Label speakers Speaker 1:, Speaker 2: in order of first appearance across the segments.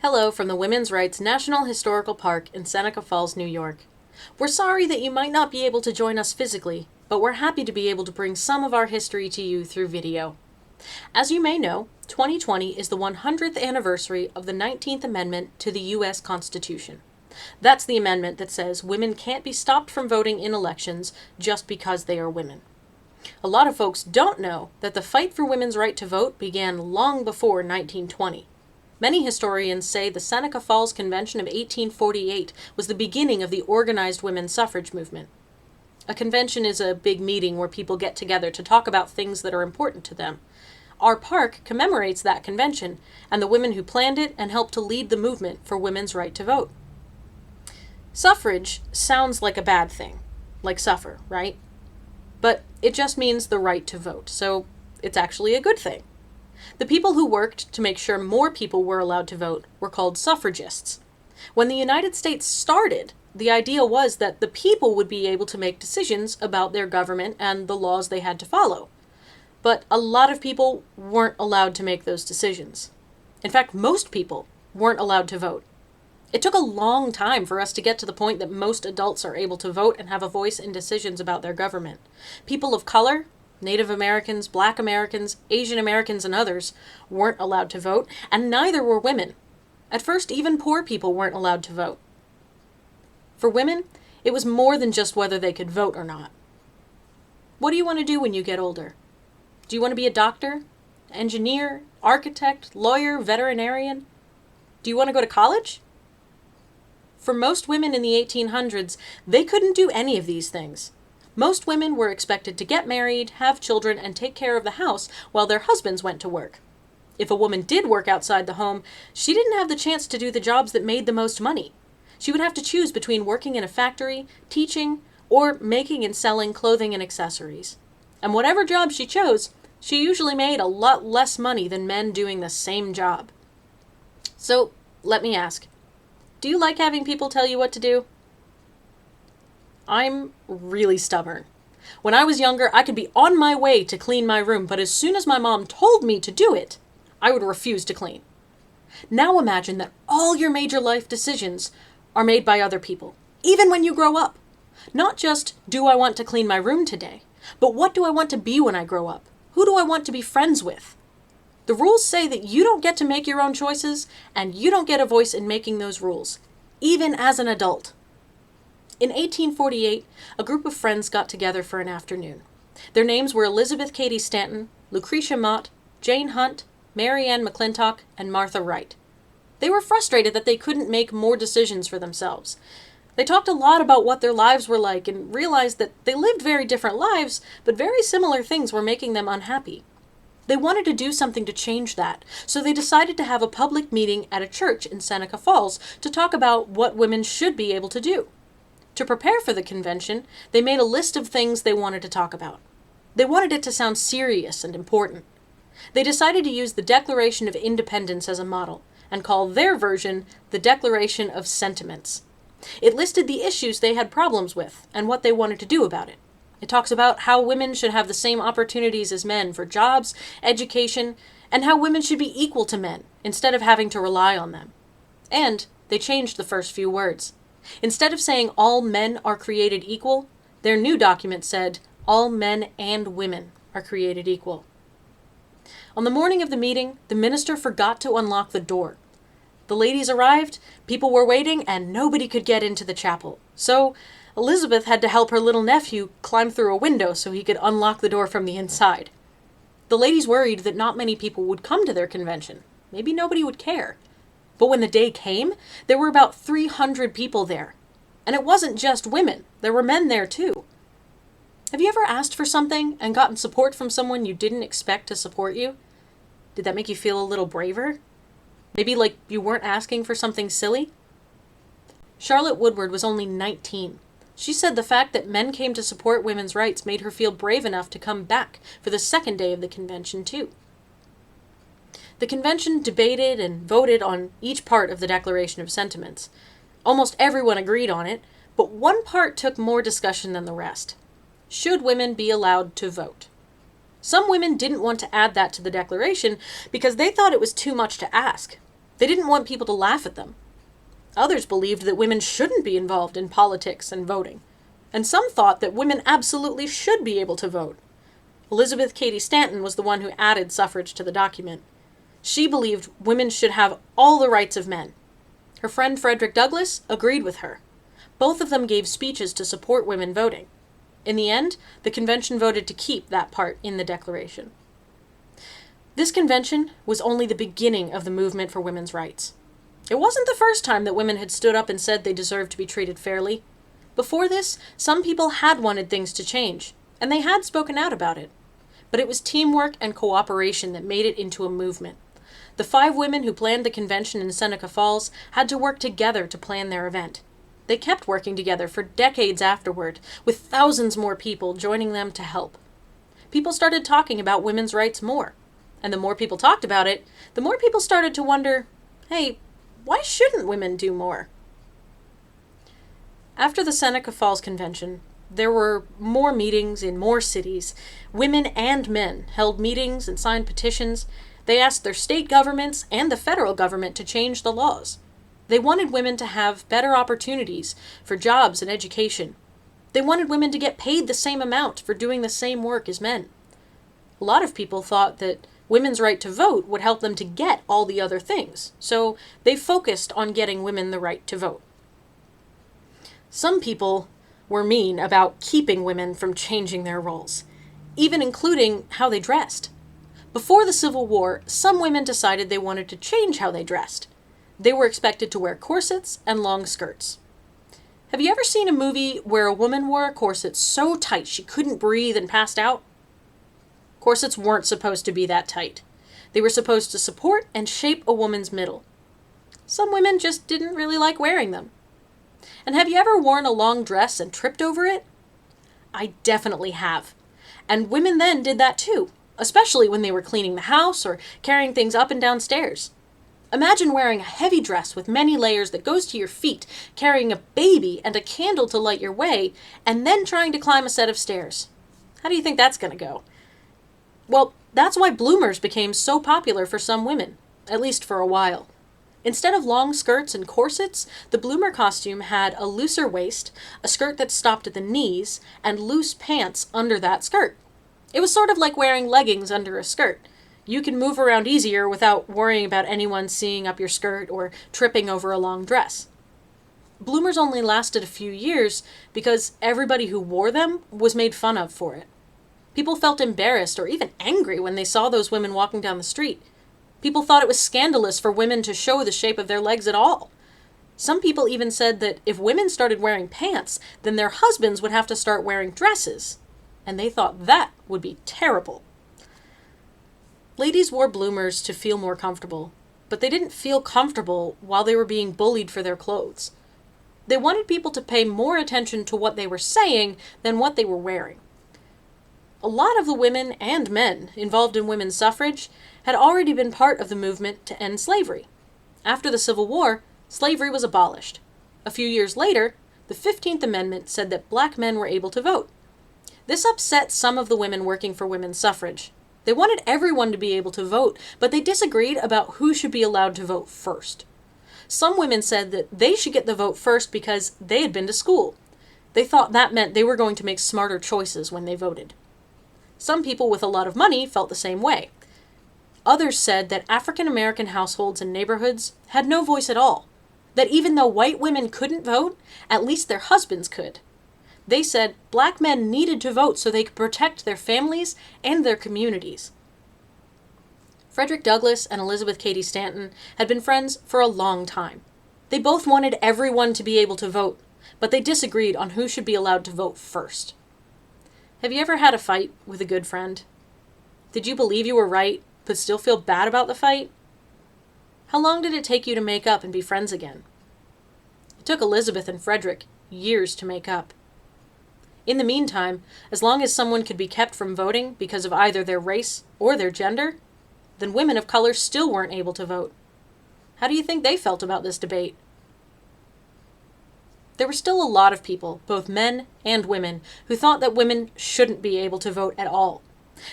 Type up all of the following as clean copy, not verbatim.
Speaker 1: Hello from the Women's Rights National Historical Park in Seneca Falls, New York. We're sorry that you might not be able to join us physically, but we're happy to be able to bring some of our history to you through video. As you may know, 2020 is the 100th anniversary of the 19th Amendment to the U.S. Constitution. That's the amendment that says women can't be stopped from voting in elections just because they are women. A lot of folks don't know that the fight for women's right to vote began long before 1920. Many historians say the Seneca Falls Convention of 1848 was the beginning of the organized women's suffrage movement. A convention is a big meeting where people get together to talk about things that are important to them. Our park commemorates that convention and the women who planned it and helped to lead the movement for women's right to vote. Suffrage sounds like a bad thing, like suffer, right? But it just means the right to vote, so it's actually a good thing. The people who worked to make sure more people were allowed to vote were called suffragists. When the United States started, the idea was that the people would be able to make decisions about their government and the laws they had to follow. But a lot of people weren't allowed to make those decisions. In fact, most people weren't allowed to vote. It took a long time for us to get to the point that most adults are able to vote and have a voice in decisions about their government. People of color, Native Americans, Black Americans, Asian Americans, and others weren't allowed to vote, and neither were women. At first, even poor people weren't allowed to vote. For women, it was more than just whether they could vote or not. What do you want to do when you get older? Do you want to be a doctor, engineer, architect, lawyer, veterinarian? Do you want to go to college? For most women in the 1800s, they couldn't do any of these things. Most women were expected to get married, have children, and take care of the house while their husbands went to work. If a woman did work outside the home, she didn't have the chance to do the jobs that made the most money. She would have to choose between working in a factory, teaching, or making and selling clothing and accessories. And whatever job she chose, she usually made a lot less money than men doing the same job. So, let me ask, do you like having people tell you what to do? I'm really stubborn. When I was younger, I could be on my way to clean my room, but as soon as my mom told me to do it, I would refuse to clean. Now imagine that all your major life decisions are made by other people, even when you grow up. Not just, do I want to clean my room today, but what do I want to be when I grow up? Who do I want to be friends with? The rules say that you don't get to make your own choices, and you don't get a voice in making those rules, even as an adult. In 1848, a group of friends got together for an afternoon. Their names were Elizabeth Cady Stanton, Lucretia Mott, Jane Hunt, Mary Ann McClintock, and Martha Wright. They were frustrated that they couldn't make more decisions for themselves. They talked a lot about what their lives were like and realized that they lived very different lives, but very similar things were making them unhappy. They wanted to do something to change that, so they decided to have a public meeting at a church in Seneca Falls to talk about what women should be able to do. To prepare for the convention, they made a list of things they wanted to talk about. They wanted it to sound serious and important. They decided to use the Declaration of Independence as a model and call their version the Declaration of Sentiments. It listed the issues they had problems with and what they wanted to do about it. It talks about how women should have the same opportunities as men for jobs, education, and how women should be equal to men instead of having to rely on them. And they changed the first few words. Instead of saying all men are created equal, their new document said all men and women are created equal. On the morning of the meeting, the minister forgot to unlock the door. The ladies arrived, people were waiting, and nobody could get into the chapel. So Elizabeth had to help her little nephew climb through a window so he could unlock the door from the inside. The ladies worried that not many people would come to their convention. Maybe nobody would care. But when the day came, there were about 300 people there. And it wasn't just women. There were men there too. Have you ever asked for something and gotten support from someone you didn't expect to support you? Did that make you feel a little braver? Maybe like you weren't asking for something silly? Charlotte Woodward was only 19. She said the fact that men came to support women's rights made her feel brave enough to come back for the second day of the convention too. The convention debated and voted on each part of the Declaration of Sentiments. Almost everyone agreed on it, but one part took more discussion than the rest. Should women be allowed to vote? Some women didn't want to add that to the declaration because they thought it was too much to ask. They didn't want people to laugh at them. Others believed that women shouldn't be involved in politics and voting. And some thought that women absolutely should be able to vote. Elizabeth Cady Stanton was the one who added suffrage to the document. She believed women should have all the rights of men. Her friend Frederick Douglass agreed with her. Both of them gave speeches to support women voting. In the end, the convention voted to keep that part in the Declaration. This convention was only the beginning of the movement for women's rights. It wasn't the first time that women had stood up and said they deserved to be treated fairly. Before this, some people had wanted things to change, and they had spoken out about it. But it was teamwork and cooperation that made it into a movement. The 5 women who planned the convention in Seneca Falls had to work together to plan their event. They kept working together for decades afterward, with thousands more people joining them to help. People started talking about women's rights more. And the more people talked about it, the more people started to wonder, hey, why shouldn't women do more? After the Seneca Falls Convention, there were more meetings in more cities. Women and men held meetings and signed petitions. They asked their state governments and the federal government to change the laws. They wanted women to have better opportunities for jobs and education. They wanted women to get paid the same amount for doing the same work as men. A lot of people thought that women's right to vote would help them to get all the other things, so they focused on getting women the right to vote. Some people were mean about keeping women from changing their roles, even including how they dressed. Before the Civil War, some women decided they wanted to change how they dressed. They were expected to wear corsets and long skirts. Have you ever seen a movie where a woman wore a corset so tight she couldn't breathe and passed out? Corsets weren't supposed to be that tight. They were supposed to support and shape a woman's middle. Some women just didn't really like wearing them. And have you ever worn a long dress and tripped over it? I definitely have. And women then did that too, especially when they were cleaning the house or carrying things up and down stairs. Imagine wearing a heavy dress with many layers that goes to your feet, carrying a baby and a candle to light your way, and then trying to climb a set of stairs. How do you think that's going to go? Well, that's why bloomers became so popular for some women, at least for a while. Instead of long skirts and corsets, the bloomer costume had a looser waist, a skirt that stopped at the knees, and loose pants under that skirt. It was sort of like wearing leggings under a skirt. You can move around easier without worrying about anyone seeing up your skirt or tripping over a long dress. Bloomers only lasted a few years because everybody who wore them was made fun of for it. People felt embarrassed or even angry when they saw those women walking down the street. People thought it was scandalous for women to show the shape of their legs at all. Some people even said that if women started wearing pants, then their husbands would have to start wearing dresses. And they thought that would be terrible. Ladies wore bloomers to feel more comfortable, but they didn't feel comfortable while they were being bullied for their clothes. They wanted people to pay more attention to what they were saying than what they were wearing. A lot of the women and men involved in women's suffrage had already been part of the movement to end slavery. After the Civil War, slavery was abolished. A few years later, the 15th Amendment said that black men were able to vote. This upset some of the women working for women's suffrage. They wanted everyone to be able to vote, but they disagreed about who should be allowed to vote first. Some women said that they should get the vote first because they had been to school. They thought that meant they were going to make smarter choices when they voted. Some people with a lot of money felt the same way. Others said that African American households and neighborhoods had no voice at all, that even though white women couldn't vote, at least their husbands could. They said black men needed to vote so they could protect their families and their communities. Frederick Douglass and Elizabeth Cady Stanton had been friends for a long time. They both wanted everyone to be able to vote, but they disagreed on who should be allowed to vote first. Have you ever had a fight with a good friend? Did you believe you were right, but still feel bad about the fight? How long did it take you to make up and be friends again? It took Elizabeth and Frederick years to make up. In the meantime, as long as someone could be kept from voting because of either their race or their gender, then women of color still weren't able to vote. How do you think they felt about this debate? There were still a lot of people, both men and women, who thought that women shouldn't be able to vote at all.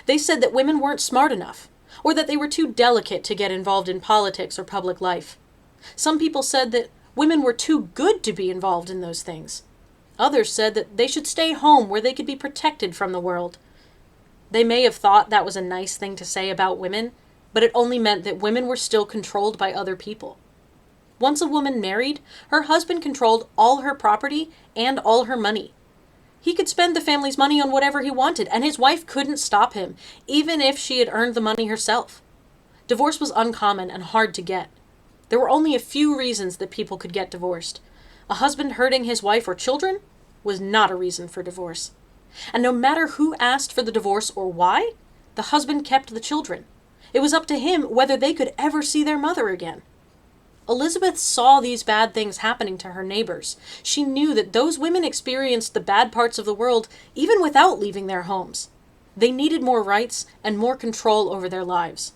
Speaker 1: They said that women weren't smart enough, or that they were too delicate to get involved in politics or public life. Some people said that women were too good to be involved in those things. Others said that they should stay home where they could be protected from the world. They may have thought that was a nice thing to say about women, but it only meant that women were still controlled by other people. Once a woman married, her husband controlled all her property and all her money. He could spend the family's money on whatever he wanted, and his wife couldn't stop him, even if she had earned the money herself. Divorce was uncommon and hard to get. There were only a few reasons that people could get divorced. A husband hurting his wife or children was not a reason for divorce. And no matter who asked for the divorce or why, the husband kept the children. It was up to him whether they could ever see their mother again. Elizabeth saw these bad things happening to her neighbors. She knew that those women experienced the bad parts of the world even without leaving their homes. They needed more rights and more control over their lives.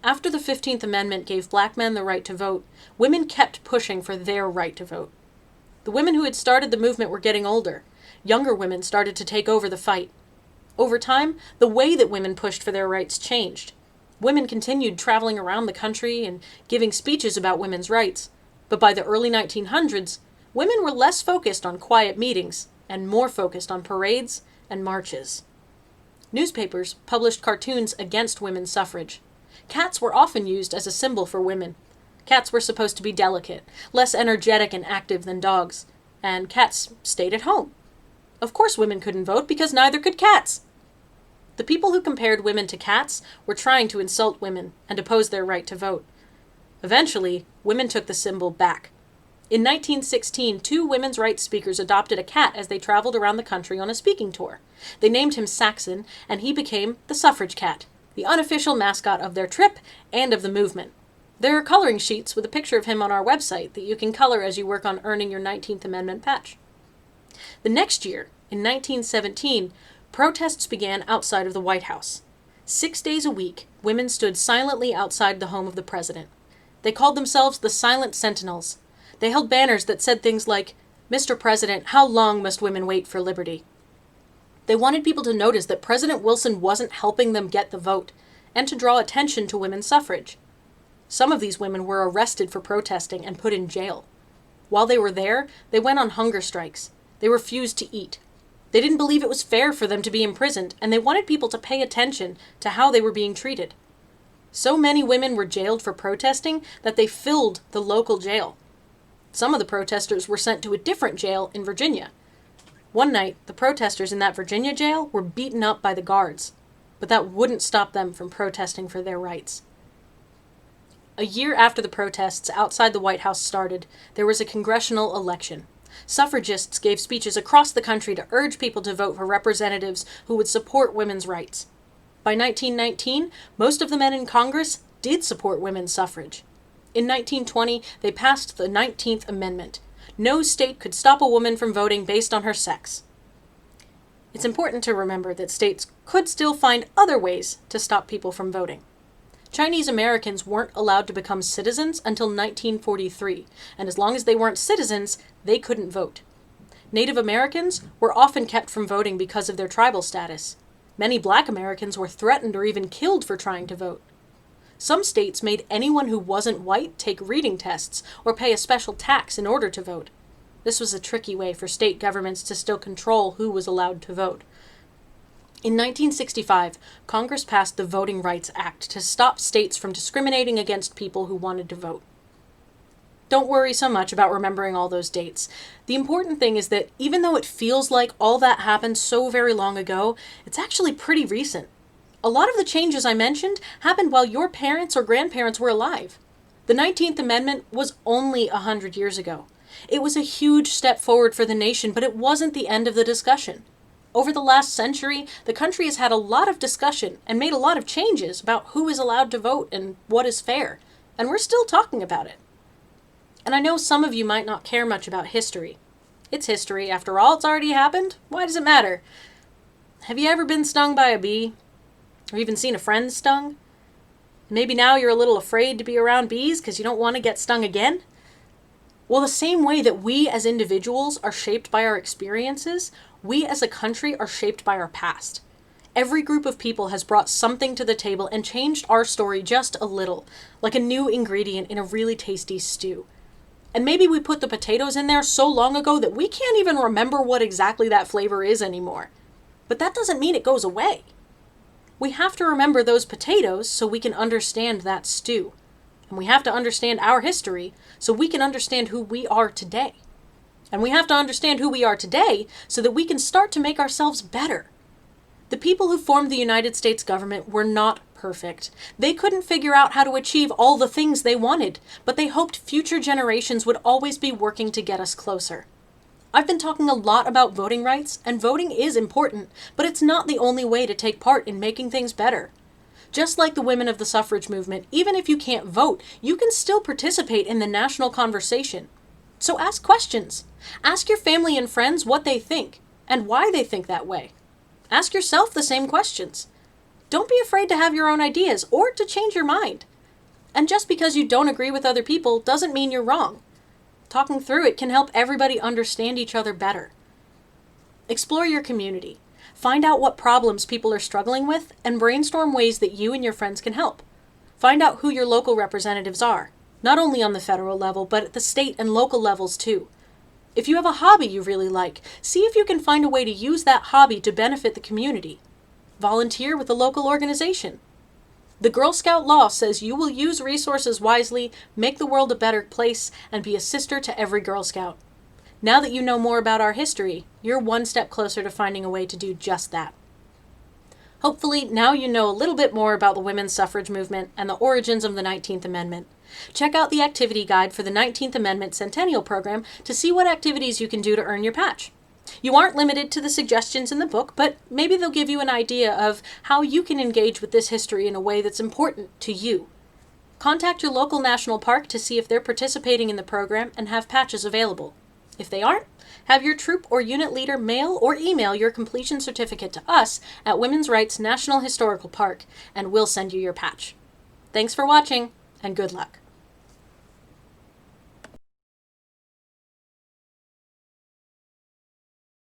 Speaker 1: After the 15th Amendment gave black men the right to vote, women kept pushing for their right to vote. The women who had started the movement were getting older. Younger women started to take over the fight. Over time, the way that women pushed for their rights changed. Women continued traveling around the country and giving speeches about women's rights. But by the early 1900s, women were less focused on quiet meetings and more focused on parades and marches. Newspapers published cartoons against women's suffrage. Cats were often used as a symbol for women. Cats were supposed to be delicate, less energetic and active than dogs, and cats stayed at home. Of course women couldn't vote because neither could cats. The people who compared women to cats were trying to insult women and oppose their right to vote. Eventually, women took the symbol back. In 1916, 2 women's rights speakers adopted a cat as they traveled around the country on a speaking tour. They named him Saxon, and he became the suffrage cat, the unofficial mascot of their trip and of the movement. There are coloring sheets with a picture of him on our website that you can color as you work on earning your 19th Amendment patch. The next year, in 1917, protests began outside of the White House. 6 days a week, women stood silently outside the home of the president. They called themselves the Silent Sentinels. They held banners that said things like, "Mr. President, how long must women wait for liberty?" They wanted people to notice that President Wilson wasn't helping them get the vote, and to draw attention to women's suffrage. Some of these women were arrested for protesting and put in jail. While they were there, they went on hunger strikes. They refused to eat. They didn't believe it was fair for them to be imprisoned, and they wanted people to pay attention to how they were being treated. So many women were jailed for protesting that they filled the local jail. Some of the protesters were sent to a different jail in Virginia. One night, the protesters in that Virginia jail were beaten up by the guards, but that wouldn't stop them from protesting for their rights. A year after the protests outside the White House started, there was a congressional election. Suffragists gave speeches across the country to urge people to vote for representatives who would support women's rights. By 1919, most of the men in Congress did support women's suffrage. In 1920, they passed the 19th Amendment. No state could stop a woman from voting based on her sex. It's important to remember that states could still find other ways to stop people from voting. Chinese Americans weren't allowed to become citizens until 1943, and as long as they weren't citizens, they couldn't vote. Native Americans were often kept from voting because of their tribal status. Many Black Americans were threatened or even killed for trying to vote. Some states made anyone who wasn't white take reading tests or pay a special tax in order to vote. This was a tricky way for state governments to still control who was allowed to vote. In 1965, Congress passed the Voting Rights Act to stop states from discriminating against people who wanted to vote. Don't worry so much about remembering all those dates. The important thing is that even though it feels like all that happened so very long ago, it's actually pretty recent. A lot of the changes I mentioned happened while your parents or grandparents were alive. The 19th Amendment was only 100 years ago. It was a huge step forward for the nation, but it wasn't the end of the discussion. Over the last century, the country has had a lot of discussion and made a lot of changes about who is allowed to vote and what is fair, and we're still talking about it. And I know some of you might not care much about history. It's history. After all, it's already happened. Why does it matter? Have you ever been stung by a bee? Or even seen a friend stung? Maybe now you're a little afraid to be around bees because you don't want to get stung again? Well, the same way that we as individuals are shaped by our experiences, we as a country are shaped by our past. Every group of people has brought something to the table and changed our story just a little, like a new ingredient in a really tasty stew. And maybe we put the potatoes in there so long ago that we can't even remember what exactly that flavor is anymore. But that doesn't mean it goes away. We have to remember those potatoes so we can understand that stew. And we have to understand our history so we can understand who we are today. And we have to understand who we are today so that we can start to make ourselves better. The people who formed the United States government were not perfect. They couldn't figure out how to achieve all the things they wanted, but they hoped future generations would always be working to get us closer. I've been talking a lot about voting rights, and voting is important, but it's not the only way to take part in making things better. Just like the women of the suffrage movement, even if you can't vote, you can still participate in the national conversation. So ask questions. Ask your family and friends what they think, and why they think that way. Ask yourself the same questions. Don't be afraid to have your own ideas or to change your mind. And just because you don't agree with other people doesn't mean you're wrong. Talking through it can help everybody understand each other better. Explore your community. Find out what problems people are struggling with and brainstorm ways that you and your friends can help. Find out who your local representatives are, not only on the federal level, but at the state and local levels too. If you have a hobby you really like, see if you can find a way to use that hobby to benefit the community. Volunteer with a local organization. The Girl Scout law says you will use resources wisely, make the world a better place, and be a sister to every Girl Scout. Now that you know more about our history, you're one step closer to finding a way to do just that. Hopefully, now you know a little bit more about the women's suffrage movement and the origins of the 19th Amendment. Check out the activity guide for the 19th Amendment Centennial program to see what activities you can do to earn your patch. You aren't limited to the suggestions in the book, but maybe they'll give you an idea of how you can engage with this history in a way that's important to you. Contact your local national park to see if they're participating in the program and have patches available. If they aren't, have your troop or unit leader mail or email your completion certificate to us at Women's Rights National Historical Park, and we'll send you your patch. Thanks for watching, and good luck.